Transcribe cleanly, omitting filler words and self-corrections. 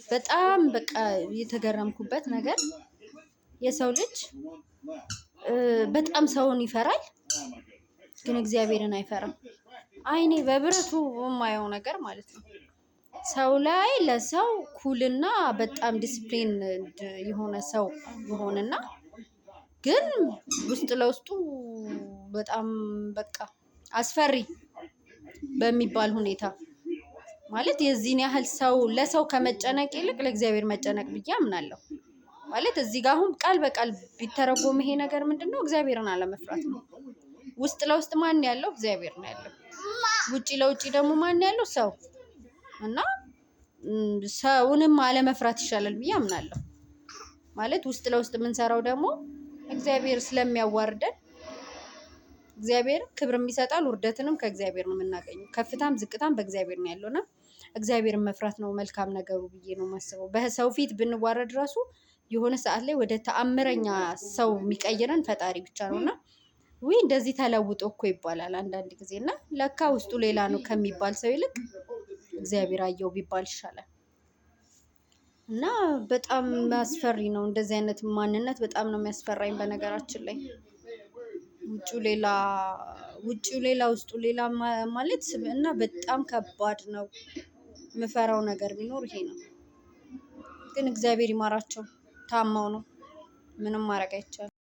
በጣም በቃ የተገረምኩበት ነገር የሰው ልጅ በጣም ሰውን ይፈራል፣ ግን እግዚአብሔርን አይፈራም። አይኔ በብረቱ የማየው ነገር ማለት ነው። ሰው ላይ ለሰው ኩልና በጣም ዲሲፕሊን የሆነ ሰው ይሆንና ግን ውስጥ ለውስጡ በጣም በቃ አስፈሪ በሚባል ሁኔታ ማለት የዚህን ያህል ሰው ለሰው ከመጨነቅ ይልቅ ለእግዚአብሔር መጨነቅ ብዬ አምናለሁ። ማለት እዚህ ጋር አሁን ቃል በቃል ቢተረጎም ይሄ ነገር ምንድነው? እግዚአብሔርን አለመፍራት ነው። ውስጥ ለውስጥ ማን ያለው? እግዚአብሔር ነው ያለው። ውጪ ለውጪ ደግሞ ማን ያለው? ሰው እና ሰውንም አለመፍራት ይሻላል ብዬ አምናለሁ። ማለት ውስጥ ለውስጥ የምንሰራው ደግሞ እግዚአብሔር ስለሚያዋርደን እግዚአብሔር ክብርም ይሰጣል፣ ውርደትንም ከእግዚአብሔር ነው የምናገኘው። ከፍታም ዝቅታም በእግዚአብሔር ነው ያለውና እግዚአብሔርን መፍራት ነው መልካም ነገሩ ብዬ ነው የማስበው። በሰው ፊት ብንዋረድ ራሱ የሆነ ሰዓት ላይ ወደ ተአምረኛ ሰው የሚቀይረን ፈጣሪ ብቻ ነውና ውይ እንደዚህ ተለውጦ እኮ ይባላል አንዳንድ ጊዜ እና ለካ ውስጡ ሌላ ነው ከሚባል ሰው ይልቅ እግዚአብሔር አየው ቢባል ይሻላል። እና በጣም አስፈሪ ነው። እንደዚህ አይነት ማንነት በጣም ነው የሚያስፈራኝ። በነገራችን ላይ ውጪው ሌላ ውስጡ ሌላ ማለት እና በጣም ከባድ ነው። የምፈራው ነገር ቢኖር ይሄ ነው። ግን እግዚአብሔር ይማራቸው። ታማው ነው፣ ምንም ማድረግ አይቻልም።